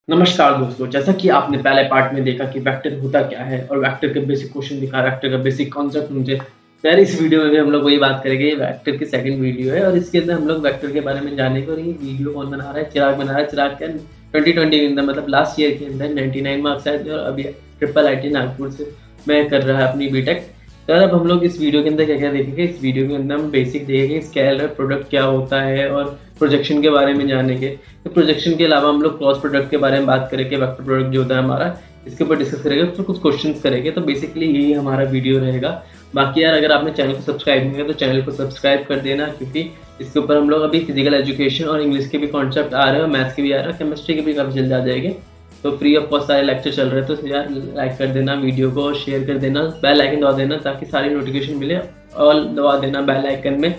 नमस्कार दोस्तों, जैसा कि आपने पहले पार्ट में देखा कि वेक्टर होता क्या है और वेक्टर के बेसिक क्वेश्चन दिखा, वेक्टर का बेसिक कॉन्सेप्ट समझे। तो यार इस वीडियो में भी हम लोग वही बात करेंगे। ये वेक्टर की सेकंड वीडियो है और इसके अंदर हम लोग वेक्टर के बारे में जानेंगे। और ये वीडियो कौन बना रहा है? चिराग बना रहा है। चिराग क्या 2020 के अंदर, मतलब लास्ट ईयर के अंदर 99 मार्क्स आए थे और अभी ट्रिपल आईटी नागपुर से मैं कर रहा है अपनी बीटेक। तो यार अब हम लोग इस वीडियो के अंदर क्या क्या देखेंगे? इस वीडियो के अंदर हम बेसिक देखेंगे स्केलर प्रोडक्ट क्या होता है और प्रोजेक्शन के बारे में जानेंगे। तो प्रोजेक्शन के अलावा हम लोग क्रॉस प्रोडक्ट के बारे में बात करेंगे। वेक्टर प्रोडक्ट जो होता है हमारा, इसके ऊपर डिस्कस करेंगे, तो कुछ क्वेश्चंस करेंगे। तो बेसिकली यही हमारा वीडियो रहेगा। बाकी यार अगर आपने चैनल को सब्सक्राइब नहीं किया तो चैनल को सब्सक्राइब कर देना, क्योंकि इसके ऊपर हम लोग अभी फिजिकल एजुकेशन और इंग्लिश के भी कॉन्सेप्ट आ रहे हैं और मैथ्स के भी आ रहे हैं, केमिस्ट्री के भी काफ़ी जल्द आ जाएंगे। तो फ्री ऑफ कॉस्ट सारे लेक्चर चल रहे हैं। तो यार लाइक कर देना वीडियो को और शेयर कर देना, बेल आइकन दबा देना ताकि सारी नोटिफिकेशन मिले। ऑल दबा देना बेल आइकन में,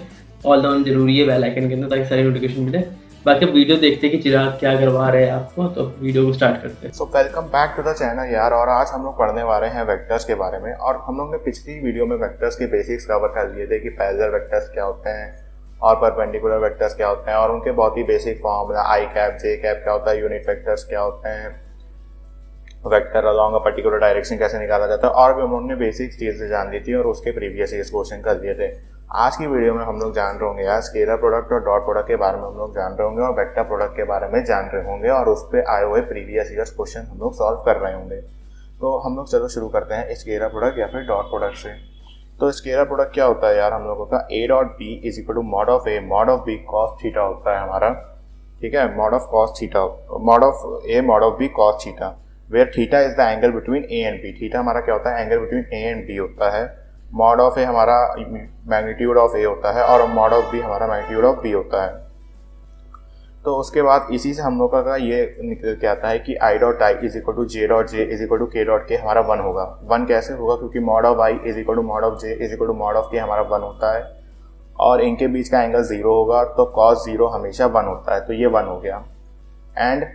ऑल दबाना जरूरी है बेल आइकन के अंदर ताकि सारी नोटिफिकेशन मिले। बाकी वीडियो देखते हैं कि चिराग क्या करवा रहे हैं आपको, तो वीडियो को स्टार्ट करते हैं। So welcome back to the channel यार। और आज हम लोग पढ़ने वाले हैं वेक्टर्स के बारे में। और हम लोग ने पिछली वीडियो में वेक्टर्स के बेसिक्स कवर कर लिए थे कि पैरेलल वेक्टर्स क्या होते हैं और परपेंडिकुलर वेक्टर्स क्या होते हैं और उनके बहुत ही basic formula I cap J cap क्या होता है, यूनिट वेक्टर्स क्या होते हैं, vector along a particular direction कैसे निकाला जाता है, और भी हम लोग ने बेसिक चीजें जान ली थी और उसके प्रीवियस ईयर्स क्वेश्चन कर लिए थे। आज की वीडियो में हम लोग जान रहे होंगे यार स्केलर प्रोडक्ट और डॉट प्रोडक्ट के बारे में हम लोग जान रहे होंगे और वेक्टर प्रोडक्ट के बारे में जान रहे होंगे और उस पर आए हुए प्रीवियस ईयर्स क्वेश्चन हम लोग सॉल्व कर रहे होंगे। तो हम लोग चलो शुरू करते हैं स्केलर प्रोडक्ट या फिर डॉट प्रोडक्ट से। तो स्केलर प्रोडक्ट क्या होता है यार? हम लोगों का A dot B is equal to mod of A mod of B cos theta होता है हमारा। ठीक है, mod of cos theta, mod of A mod of B cos theta, where theta is the angle between A and B. Theta हमारा क्या होता है? Angle between A and B होता है। मॉड ऑफ ए हमारा मैग्नीट्यूड ऑफ ए होता है और मॉड ऑफ बी हमारा मैग्नीट्यूड ऑफ बी होता है। तो उसके बाद इसी से हम लोग का ये निकल के आता है कि I dot I is equal to J dot J is equal to K dot K हमारा 1 होगा। 1 कैसे होगा? क्योंकि mod of I is equal to mod of J is equal to mod of K हमारा 1 होता है और इनके बीच का एंगल 0 होगा, तो कॉस 0 हमेशा 1 होता है, तो ये 1 हो गया। And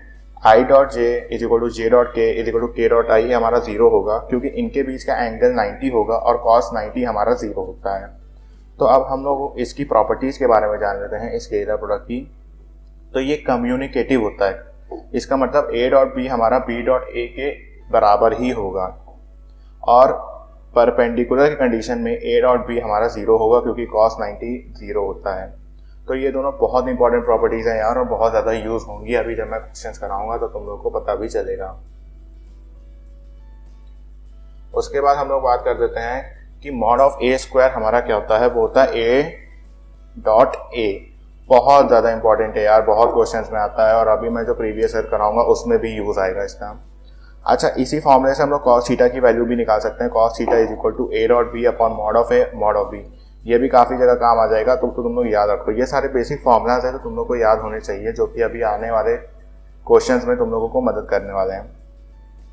I dot J is equal to J dot K is equal to K dot I हमारा 0 होगा क्योंकि इनके बीच का एंगल 90 होगा और कॉस 90 हमारा 0 होता है। तो अब हम लोग इसकी प्रॉपर्टीज के बारे में जान लेते हैं स्केलर प्रोडक्ट की। तो ये कम्युनिकेटिव होता है। इसका मतलब ए डॉट बी हमारा बी डॉट ए के बराबर ही होगा और परपेंडिकुलर की कंडीशन में ए डॉट बी हमारा 0 होगा क्योंकि कॉस 90 0 होता है। तो ये दोनों बहुत इंपॉर्टेंट प्रॉपर्टीज हैं यार और बहुत ज़्यादा यूज होंगी। अभी जब मैं क्वेश्चंस कराऊंगा तो तुम लोग को पता भी चलेगा। उसके बाद हम लोग बात कर देते हैं कि मॉड ऑफ ए स्क्वायर हमारा क्या होता है? वो होता है ए डॉट ए। बहुत ज़्यादा इंपॉर्टेंट है यार, बहुत क्वेश्चंस में आता है और अभी मैं जो प्रीवियस ईयर कराऊंगा उसमें भी यूज आएगा इसका। अच्छा, इसी फॉर्मूले से हम लोग कॉस थीटा की वैल्यू भी निकाल सकते हैं। Cos theta is equal to A dot B upon mod of A mod of B. ये भी काफ़ी जगह काम आ जाएगा, तो तुम लोग याद रखो। ये सारे बेसिक फॉर्मूलाज है तो तुम लोग को याद होने चाहिए, जो कि अभी आने वाले क्वेश्चंस में तुम लोगों को मदद करने वाले हैं।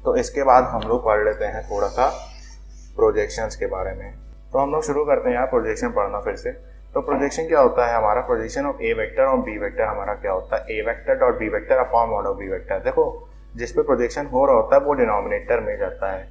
तो इसके बाद हम लोग पढ़ लेते हैं थोड़ा सा प्रोजेक्शंस के बारे में। तो हम लोग शुरू करते हैं यार प्रोजेक्शन पढ़ना फिर से। तो प्रोजेक्शन क्या होता है हमारा? प्रोजेक्शन ऑफ ए वेक्टर और बी वेक्टर हमारा क्या होता है? A vector dot B vector upon mod of B vector. देखो, जिस पे प्रोजेक्शन हो रहा होता है वो डिनोमिनेटर में जाता है,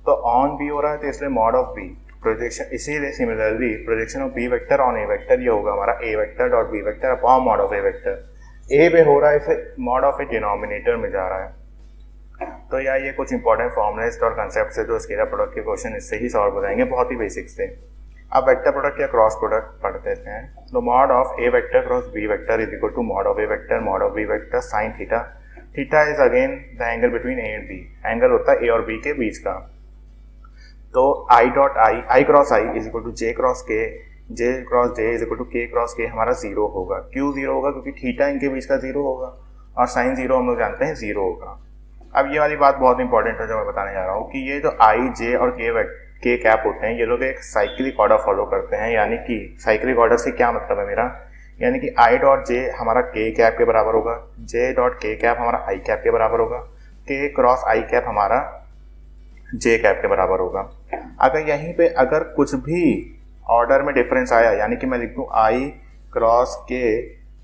तो ऑन बी हो रहा है तो इसलिए मॉड ऑफ बी प्रोजेक्शन। इसीलिए similarly projection of B vector on A vector ये होगा हमारा A vector dot B vector upon mod of A vector. A पे हो रहा है इसे मॉड ऑफ ए डिनोमिनेटर में जा रहा है। तो यार ये कुछ इंपॉर्टेंट फॉर्मूलेस और कंसेप्ट है जो स्केलर प्रोडक्ट के क्वेश्चन इससे ही सॉल्व हो जाएंगे, बहुत ही बेसिक से। अब वेक्टर प्रोडक्ट या क्रॉस प्रोडक्ट पढ़ते हैं। तो mod of A vector cross B vector is equal to mod of A vector mod of B vector sine theta. Theta is again the angle between A and B. Angle होता है A और B के बीच का। तो I dot I cross I is equal to J cross K, J cross J is equal to K cross के हमारा 0 होगा। क्यों 0 होगा? क्योंकि थीटा इनके बीच का 0 होगा और साइन 0 हम लोग जानते हैं 0 होगा। अब ये वाली बात बहुत इंपॉर्टेंट है जो मैं बताने जा रहा हूँ कि ये जो आई जे और के कैप होते हैं ये लोग एक साइक्लिक ऑर्डर फॉलो करते हैं। यानी कि साइक्लिक ऑर्डर से क्या मतलब है मेरा? यानी कि आई डॉट जे हमारा के कैप के बराबर होगा, जे डॉट के कैप हमारा आई कैप के बराबर होगा, के क्रॉस आई कैप हमारा जे कैप के बराबर होगा। अगर यहीं पे अगर कुछ भी ऑर्डर में डिफरेंस आया, यानी कि मैं लिख दूं आई क्रॉस के,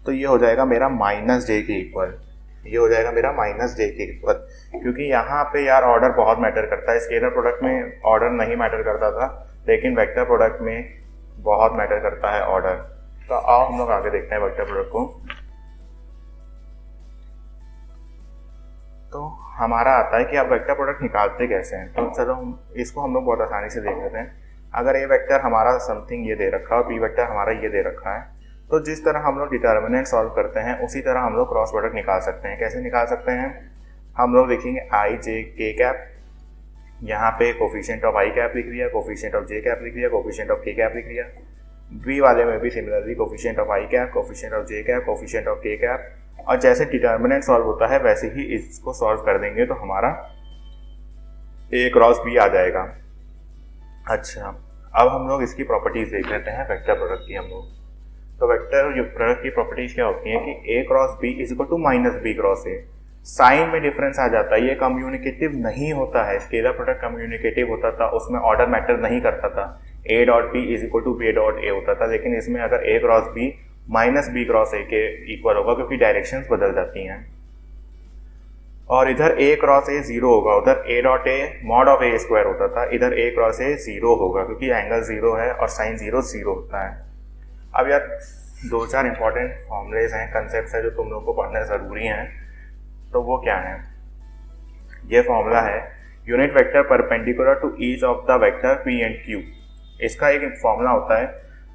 तो ये हो जाएगा मेरा माइनस जे के इक्वल। ये हो जाएगा मेरा माइनस जे के इक्वल, क्योंकि यहाँ पे यार ऑर्डर बहुत मैटर करता है। स्केलर प्रोडक्ट में ऑर्डर नहीं मैटर करता था, लेकिन वेक्टर प्रोडक्ट में बहुत मैटर करता है ऑर्डर। तो आओ हम लोग आगे देखते हैं वेक्टर प्रोडक्ट को। तो हमारा आता है कि आप वेक्टर प्रोडक्ट निकालते कैसे हैं। तो चलो इसको हम लोग बहुत आसानी से देख लेते हैं। अगर ए वेक्टर हमारा समथिंग ये दे रखा है और बी वेक्टर हमारा ये दे रखा है, तो जिस तरह हम लोग डिटर्मिनेंट सॉल्व करते हैं उसी तरह हम लोग क्रॉस प्रोडक्ट निकाल सकते हैं। कैसे निकाल सकते हैं? हम लोग देखेंगे आई जे के कैप, यहाँ पे कोफिशिएंट ऑफ आई कैप लिख दिया, कोफिशिएंट ऑफ जे कैप लिख दिया, कोफिशिएंट ऑफ के कैप लिख दिया। बी वाले में भी similarly coefficient of I cap, coefficient of J cap, coefficient of के कैप, और जैसे डिटर्मिनेंट सॉल्व होता है वैसे ही इसको सॉल्व कर देंगे तो हमारा ए क्रॉस बी आ जाएगा। अच्छा, अब हम लोग इसकी प्रॉपर्टीज देख लेते हैं वेक्टर प्रोडक्ट की हम लोग। तो वेक्टर प्रोडक्ट की प्रॉपर्टीज क्या होती है कि A cross B is equal to minus B cross A. Sign में डिफरेंस आ जाता है, ये कम्युनिकेटिव नहीं होता है। स्केलर प्रोडक्ट कम्युनिकेटिव होता था, उसमें ऑर्डर मैटर नहीं करता था, A dot B is equal to B dot A होता था। लेकिन इसमें अगर A cross B minus B cross A के इक्वल होगा क्योंकि डायरेक्शंस बदल जाती हैं। और इधर ए क्रॉस ए जीरो होगा, उधर ए dot A mod of A square होता था, इधर ए क्रॉस ए जीरो होगा क्योंकि एंगल जीरो है और साइन जीरो जीरो होता है। अब यार दो चार इंपॉर्टेंट फॉर्मूलेज हैं, कंसेप्ट है जो तुम लोग को पढ़ना जरूरी हैं। तो वो क्या है? ये फॉर्मूला है unit vector perpendicular to each of the vector P and Q. इसका एक फॉर्मूला होता है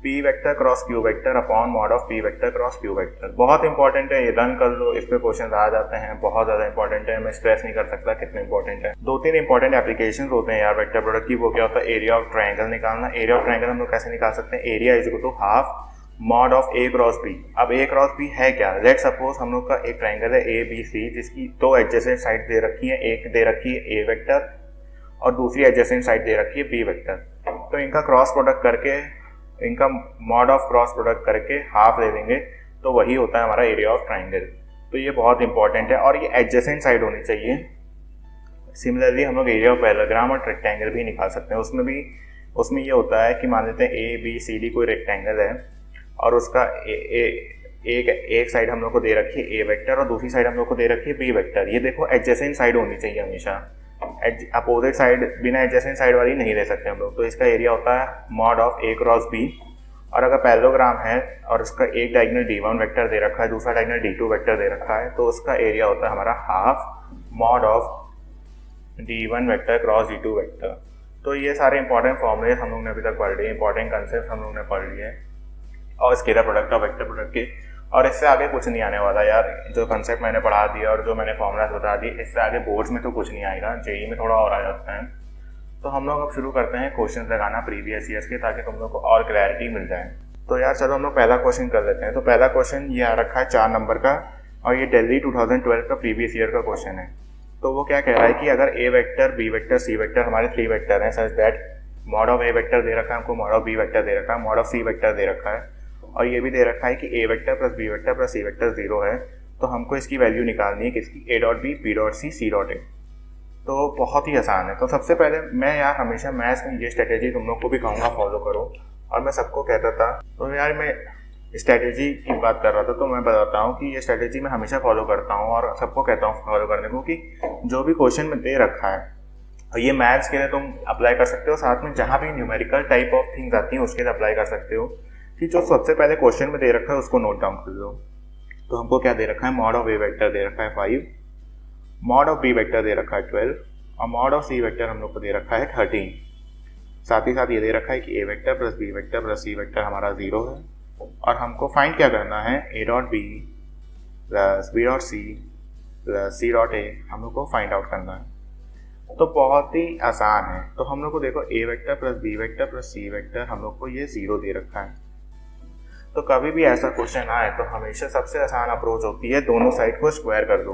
P vector cross Q vector upon mod of P vector cross Q vector. बहुत इंपॉर्टेंट है, ये रन कर लो, इस पे क्वेश्चन आ जाते हैं, बहुत ज्यादा इंपॉर्टेंट है। मैं स्ट्रेस नहीं कर सकता कितने इंपॉर्टेंट है। दो तीन इंपॉर्टेंट एप्लीकेशन होते हैं यार वेक्टर प्रोडक्ट की। वो क्या होता है? एरिया ऑफ ट्राइंगल निकालना। एरिया ऑफ ट्राइंगल हम लोग कैसे निकाल सकते हैं? Area is equal to half mod of A cross B. अब ए क्रॉस बी है क्या? लेट सपोज हम लोग का एक ट्राइंगल है ए बी सी जिसकी दो एडजेसेंट साइड दे रखी है, एक दे रखी है ए वेक्टर और दूसरी एडजेसेंट साइड दे रखी है बी वेक्टर। तो इनका क्रॉस प्रोडक्ट करके, इनका मॉड ऑफ क्रॉस प्रोडक्ट करके हाफ ले देंगे तो वही होता है हमारा एरिया ऑफ ट्राइंगल। तो ये बहुत इंपॉर्टेंट है और ये एडजेसेंट साइड होनी चाहिए। सिमिलरली हम लोग एरिया ऑफ पैरेललोग्राम और रेक्टेंगल भी निकाल सकते हैं। उसमें ये होता है कि मान लेते हैं ए बी सी डी कोई रेक्टेंगल है और उसका एक साइड हम लोग को दे रखी है ए वेक्टर और दूसरी साइड हम लोग को दे रखी है बी वेक्टर। ये देखो एडजेसेंट साइड होनी चाहिए हमेशा, अपोजिट साइड बिना एडजेसेंट साइड वाली नहीं ले सकते हम लोग। तो इसका एरिया होता है mod of A cross B. और अगर पैरेललोग्राम है और उसका एक डायगोनल D1 वेक्टर दे रखा है, दूसरा डायगोनल D2 वेक्टर दे रखा है, तो उसका एरिया होता है हमारा half mod of D1 vector cross D2 vector. तो ये सारे इंपॉर्टेंट फॉर्मूले हम लोग ने अभी तक पढ़ लिए, इंपॉर्टेंट कंसेप्ट हम लोग ने पढ़ लिए और स्केलर प्रोडक्ट और वेक्टर प्रोडक्ट के। और इससे आगे कुछ नहीं आने वाला यार। जो कंसेप्ट मैंने पढ़ा दिया और जो मैंने फॉर्मूला बता दिए, इससे आगे बोर्ड्स में तो कुछ नहीं आएगा, जेई में थोड़ा और आ जाता है। तो हम लोग अब शुरू करते हैं क्वेश्चन लगाना प्रीवियस ईयर्स के, ताकि तुम लोग को और क्लैरिटी मिल जाए। तो यार चलो हम लोग पहला क्वेश्चन कर लेते हैं। तो पहला क्वेश्चन ये आ रखा है 4 नंबर का और ये दिल्ली 2012 का प्रीवियस ईयर का क्वेश्चन है। तो वो क्या कह रहा है कि अगर A vector B vector C vector हमारे 3 वेक्टर हैं such that mod of A vector दे रखा है हमको, मॉड ऑफ बी वेक्टर दे रखा है, मॉड ऑफ सी वेक्टर दे रखा है और ये भी दे रखा है कि A vector plus B vector plus C vector 0 है। तो हमको इसकी वैल्यू निकालनी है किसकी? A dot B, B dot C, C dot ए। तो बहुत ही आसान है। तो सबसे पहले मैं यार हमेशा मैथ्स में ये स्ट्रेटेजी तुम लोग को भी कहूँगा फॉलो करो, और मैं सबको कहता था। तो यार मैं स्ट्रेटेजी की बात कर रहा था तो मैं बताता हूँ कि ये स्ट्रेटेजी मैं हमेशा फॉलो करता हूँ और सबको कहता हूँ फॉलो करने को, कि जो भी क्वेश्चन में दे रखा है और ये मैथ्स के लिए तुम अप्लाई कर सकते हो, साथ में जहाँ भी न्यूमेरिकल टाइप ऑफ थिंग्स आती हैं उसके लिए अप्लाई कर सकते हो। कि जो सबसे पहले क्वेश्चन में दे रखा है उसको नोट डाउन कर लो। तो हमको क्या दे रखा है? मॉड ऑफ ए वेक्टर दे रखा है 5, मॉड ऑफ बी वेक्टर दे रखा है 12 और मॉड ऑफ सी वेक्टर हम लोग को दे रखा है 13। साथ ही साथ ये दे रखा है कि A vector plus B vector plus C vector हमारा 0 है और हमको फाइंड क्या करना है? A dot B plus B dot C plus C dot A हम लोग को फाइंड आउट करना है। तो बहुत ही आसान है। तो हम लोग को देखो A vector plus B vector plus C vector हम लोग को ये 0 दे रखा है। तो कभी भी ऐसा क्वेश्चन आए तो हमेशा सबसे आसान अप्रोच होती है दोनों साइड को स्क्वायर कर दो।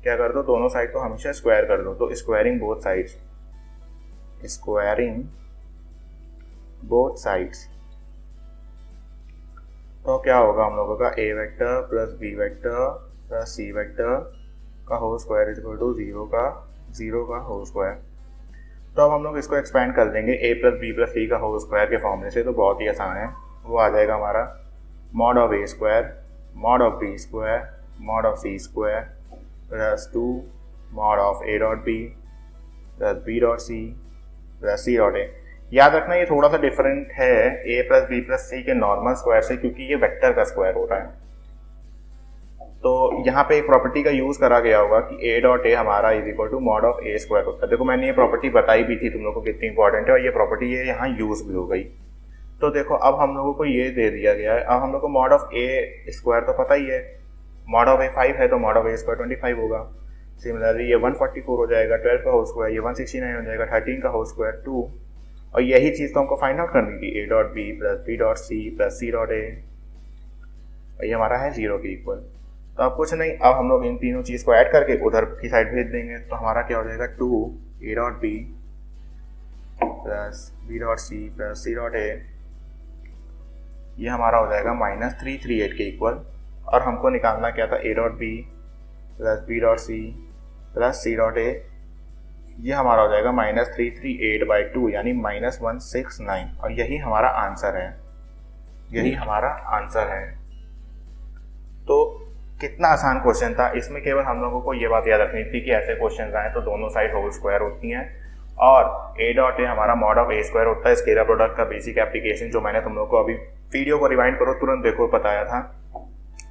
क्या कर दो? दोनों साइड को हमेशा स्क्वायर कर दो। तो squaring both sides, squaring both sides. तो क्या होगा हम लोगों का? A vector plus B vector plus C vector का whole square is equal to 0 का होल स्क्वायर। तो अब हम लोग इसको एक्सपेंड कर देंगे ए प्लस बी प्लस सी का होल स्क्वायर के फॉर्मूले से। तो बहुत ही आसान है, वो आ जाएगा हमारा mod of A square mod of B square mod of C square plus 2 mod of A dot B plus B dot C plus C dot A. याद रखना ये थोड़ा सा डिफरेंट है A plus B plus C के normal square से, क्योंकि ये वेक्टर का स्क्वायर हो रहा है। तो यहाँ पे एक प्रॉपर्टी का यूज करा गया होगा कि ए डॉट ए हमारा is equal to mod of A square होता है। देखो मैंने ये प्रॉपर्टी बताई भी थी तुम लोगों को कितनी इंपॉर्टेंट है, और ये प्रॉपर्टी ये यहाँ यूज भी हो गई। तो देखो अब हम लोगों को ये दे दिया गया है, अब हम लोग को मॉड ऑफ ए स्क्वायर तो पता ही है, मॉड ऑफ ए 5 है तो मॉड ऑफ ए स्क्वायर 25 होगा। सिमिलरली ये 144 हो जाएगा 12 का होल स्क्वायर, ये 169 हो जाएगा 13 का होल स्क्वायर 2, और यही चीज़ तो हमको फाइंड आउट करनी थी, A dot B plus B dot C plus C dot A, ये हमारा है 0 के इक्वल। तो अब कुछ नहीं, अब हम लोग इन तीनों चीज़ को ऐड करके उधर की साइड भेज देंगे, तो हमारा क्या हो जाएगा 2 A dot B plus B dot C plus C dot A, ये हमारा हो जाएगा -338 के इक्वल। और हमको निकालना क्या था, A dot B plus B dot C plus C dot A, ये हमारा हो जाएगा -338/2 यानी -169, और यही हमारा आंसर है, यही हमारा आंसर है। तो कितना आसान क्वेश्चन था, इसमें केवल हम लोगों को ये बात याद रखनी थी कि ऐसे क्वेश्चन आए तो दोनों साइड होल स्क्वायर होती हैं, और ए डॉट ए हमारा मॉड ऑफ ए स्क्वायर होता है। स्केलर प्रोडक्ट का बेसिक एप्लीकेशन जो मैंने तुम लोगों को अभी वीडियो को रिवाइंड करो तुरंत देखो बताया था,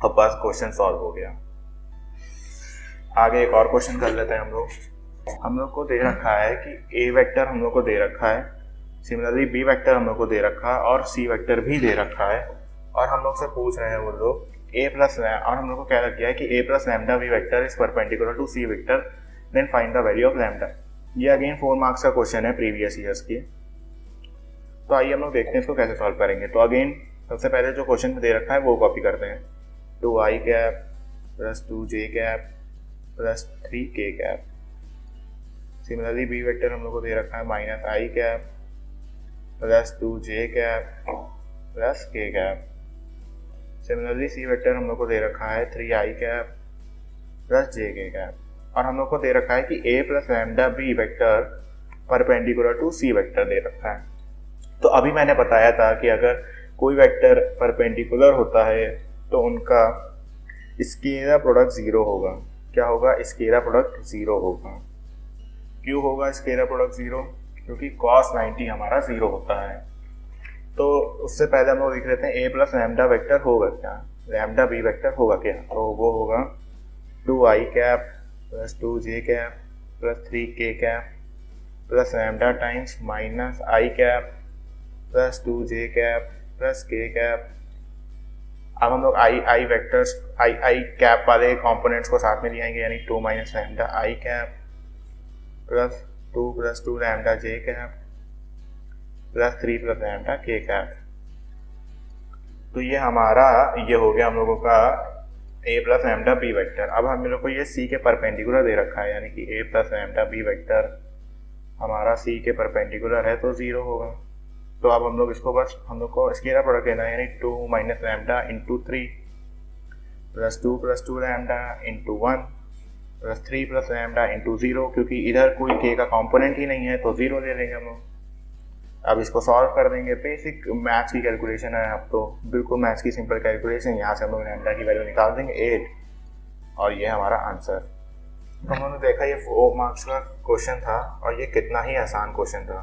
अब बस क्वेश्चन सॉल्व हो गया। आगे एक और क्वेश्चन कर लेते हैं हम लोग को दे रखा है कि ए वेक्टर हम लोग को दे रखा है, सिमिलरली बी वेक्टर हम लोग को दे रखा है, और सी वेक्टर भी दे रखा है, और हम लोग से पूछ रहे हैं वो लोग ए प्लस, और हम लोग को क्या लग गया है कि A plus lambda B vector is perpendicular to C vector then find the value of lambda. ये अगेन 4 मार्क्स का क्वेश्चन है प्रीवियस ईयर्स की। तो आइए हम लोग देखते हैं इसको कैसे सॉल्व करेंगे। तो अगेन सबसे पहले जो क्वेश्चन दे रखा है वो कॉपी करते हैं, 2i cap plus 2j cap plus 3k cap. Similarly B vector हम लोग को दे रखा है -i cap plus 2j cap plus k cap. Similarly C vector हम लोग को दे रखा है 3i cap plus jk cap, और हम लोग को दे रखा है कि a plus lambda B vector perpendicular to C vector दे रखा है। तो अभी मैंने बताया था कि अगर कोई वेक्टर परपेंडिकुलर होता है तो उनका स्केलर प्रोडक्ट 0 होगा। क्या होगा, स्केलर प्रोडक्ट 0 होगा। क्यों होगा स्केलर प्रोडक्ट 0? क्योंकि cos 90 हमारा 0 होता है। तो उससे पहले हम लोग लिख लेते हैं ए प्लस लैम्डा वेक्टर होगा क्या, लैम्डा बी वेक्टर होगा क्या, तो वो होगा 2i cap plus 2j cap plus 3k cap plus lambda times -i cap plus 2j cap plus k cap. अब हम लोग आई वेक्टर्स आई कैप वाले कंपोनेंट्स को साथ में ले आएंगे, यानी 2 minus lambda I cap plus 2 lambda j cap plus 3 plus lambda k cap. तो ये हमारा ये हो गया हम लोगों का a plus lambda B vector. अब हम लोग को ये c के परपेंडिकुलर दे रखा है, यानी कि a plus lambda B vector हमारा c के परपेंडिकुलर है तो 0 होगा। तो अब हम लोग इसको बस हम लोग को स्केलर प्रोडक्ट लेना है, यानी 2 minus lambda into 3 plus 2 lambda into 1 plus 3 plus lambda into 0, क्योंकि इधर कोई k का कंपोनेंट ही नहीं है तो 0 ले लेंगे हम लोग। अब इसको सॉल्व कर देंगे, बेसिक मैथ्स की कैलकुलेशन है, अब तो बिल्कुल मैथ्स की सिंपल कैलकुलेशन। यहाँ से हम लोग लैम्डा की वैल्यू निकाल देंगे 8, और ये हमारा आंसर। तो हम लोगों ने देखा ये 4 मार्क्स का क्वेश्चन था, और ये कितना ही आसान क्वेश्चन था,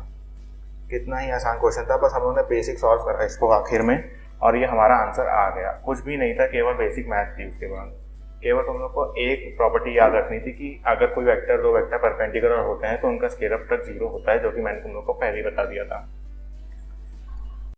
कितना ही आसान क्वेश्चन था। बस हम लोगों ने बेसिक सॉल्व करा इसको आखिर में, और ये हमारा आंसर आ गया। कुछ भी नहीं था, केवल बेसिक मैथ्स थी। उसके बाद केवल तुम लोग को एक प्रॉपर्टी याद रखनी थी कि अगर कोई वेक्टर दो वेक्टर परपेंडिकुलर होते हैं तो उनका स्केलर प्रोडक्ट 0 होता है, जो कि मैंने तुम लोग को पहले ही बता दिया था।